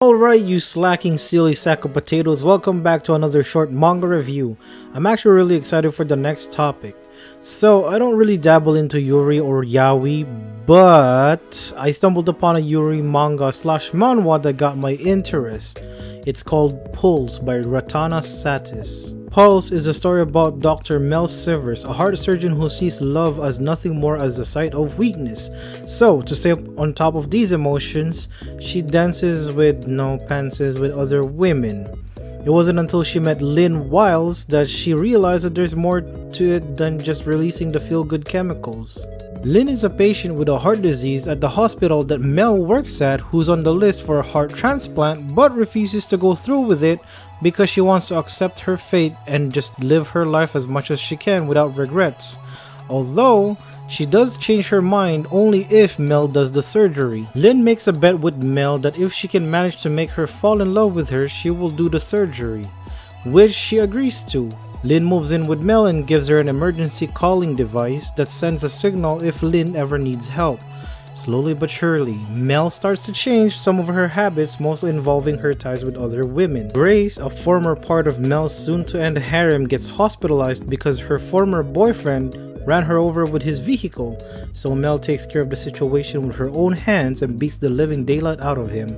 Alright, you slacking silly sack of potatoes, welcome back to another short manga review. I'm actually really excited for the next topic. So, I don't really dabble into Yuri or Yaoi, but I stumbled upon a Yuri manga slash manhwa that got my interest. It's called Pulse by Ratana Satis. Pulse is a story about Dr. Mel Sivers, a heart surgeon who sees love as nothing more as a sign of weakness. So, to stay on top of these emotions, she dances with pantses with other women. It wasn't until she met Lynn Wiles that she realized that there's more to it than just releasing the feel-good chemicals. Lynn is a patient with a heart disease at the hospital that Mel works at, who's on the list for a heart transplant but refuses to go through with it because she wants to accept her fate and just live her life as much as she can without regrets. Although, she does change her mind only if Mel does the surgery. Lynn makes a bet with Mel that if she can manage to make her fall in love with her, she will do the surgery, which she agrees to. Lynn moves in with Mel and gives her an emergency calling device that sends a signal if Lynn ever needs help. Slowly but surely, Mel starts to change some of her habits, mostly involving her ties with other women. Grace, a former part of Mel's soon-to-end harem, gets hospitalized because her former boyfriend ran her over with his vehicle, so Mel takes care of the situation with her own hands and beats the living daylight out of him,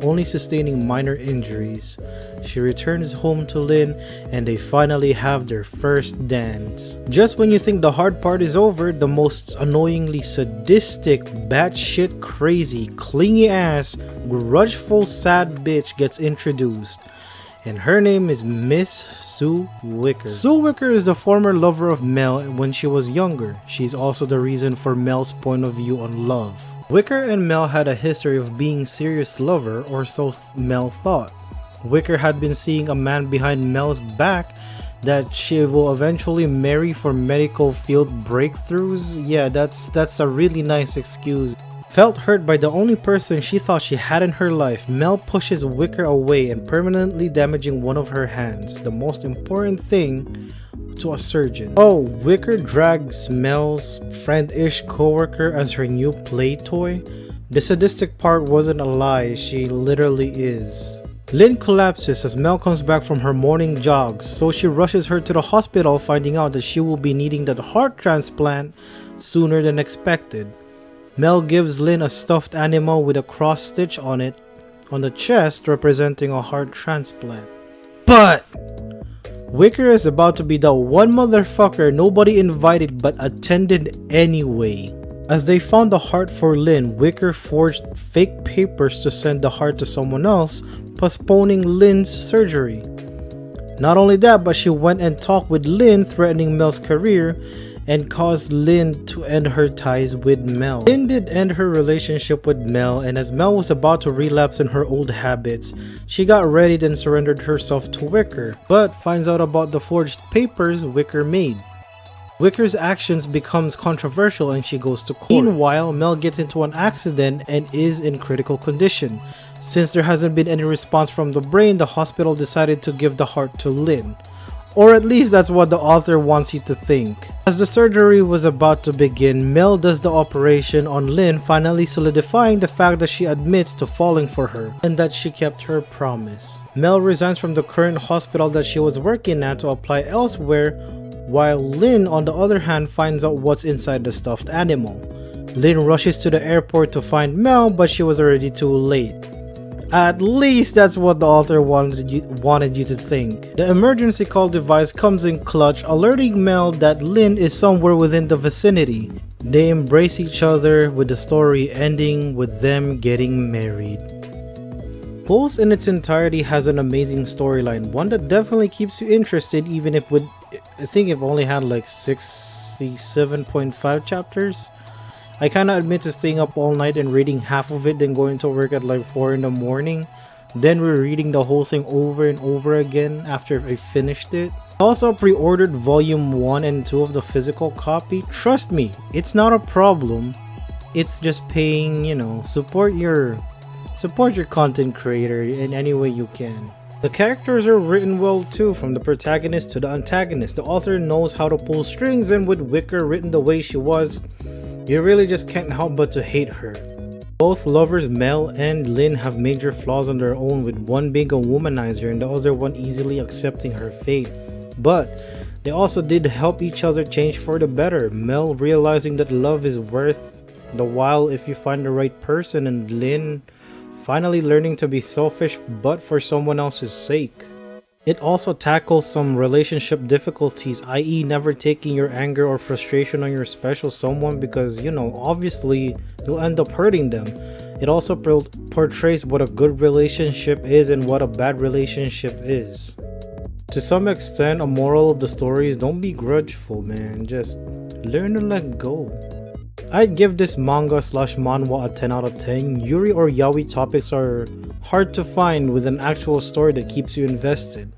only sustaining minor injuries. She returns home to Lynn and they finally have their first dance. Just when you think the hard part is over, the most annoyingly sadistic, batshit crazy, clingy ass, grudgeful sad bitch gets introduced. And her name is Miss Sue Wicker. Sue Wicker is the former lover of Mel when she was younger. She's also the reason for Mel's point of view on love. Wicker and Mel had a history of being serious lover, or so Mel thought. Wicker had been seeing a man behind Mel's back that she will eventually marry for medical field breakthroughs. Yeah, that's a really nice excuse. Felt hurt by the only person she thought she had in her life, Mel pushes Wicker away and permanently damaging one of her hands, the most important thing to a surgeon. Oh, Wicker drags Mel's friend-ish coworker as her new play toy? The sadistic part wasn't a lie, she literally is. Lynn collapses as Mel comes back from her morning jogs, so she rushes her to the hospital, finding out that she will be needing that heart transplant sooner than expected. Mel gives Lynn a stuffed animal with a cross stitch on it on the chest representing a heart transplant. But Wicker is about to be the one motherfucker nobody invited but attended anyway. As they found the heart for Lynn, Wicker forged fake papers to send the heart to someone else, postponing Lynn's surgery. Not only that, but she went and talked with Lynn, threatening Mel's career, and caused Lynn to end her ties with Mel. Lynn did end her relationship with Mel, and as Mel was about to relapse in her old habits, she got ready and surrendered herself to Wicker, but finds out about the forged papers Wicker made. Wicker's actions becomes controversial and she goes to court. Meanwhile, Mel gets into an accident and is in critical condition. Since there hasn't been any response from the brain, the hospital decided to give the heart to Lynn. Or at least that's what the author wants you to think. As the surgery was about to begin, Mel does the operation on Lynn, finally solidifying the fact that she admits to falling for her and that she kept her promise. Mel resigns from the current hospital that she was working at to apply elsewhere, while Lynn on the other hand finds out what's inside the stuffed animal. Lynn rushes to the airport to find Mel, but she was already too late. At least that's what the author wanted you to think. The emergency call device comes in clutch, alerting Mel that Lynn is somewhere within the vicinity. They embrace each other, with the story ending with them getting married. Pulse in its entirety has an amazing storyline, one that definitely keeps you interested even if I think it only had like 67.5 chapters. I kinda admit to staying up all night and reading half of it, then going to work at like 4 in the morning, then rereading the whole thing over and over again after I finished it. I also pre-ordered volume 1 and 2 of the physical copy. Trust me, it's not a problem. It's just paying, support your content creator in any way you can. The characters are written well too, from the protagonist to the antagonist. The author knows how to pull strings, and with Wicker written the way she was, you really just can't help but to hate her. Both lovers Mel and Lynn have major flaws on their own, with one being a womanizer and the other one easily accepting her fate. But they also did help each other change for the better, Mel realizing that love is worth the while if you find the right person, and Lynn finally learning to be selfish but for someone else's sake. It also tackles some relationship difficulties, i.e. never taking your anger or frustration on your special someone because, obviously you'll end up hurting them. It also portrays what a good relationship is and what a bad relationship is. To some extent, a moral of the story is don't be grudgeful, man. Just learn to let go. I'd give this manga/manhwa a 10 out of 10. Yuri or yaoi topics are hard to find with an actual story that keeps you invested.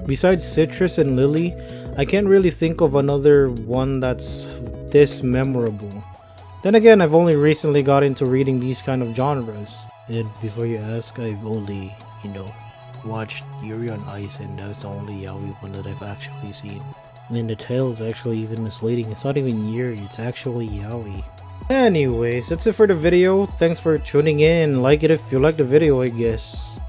Besides Citrus and Lily, I can't really think of another one that's this memorable. Then again, I've only recently got into reading these kind of genres. And before you ask, I've only, watched Yuri on Ice, and that's the only yaoi one that I've actually seen. And the title is actually even misleading. It's not even Yuri, it's actually yaoi. Anyways, that's it for the video. Thanks for tuning in. Like it if you like the video, I guess.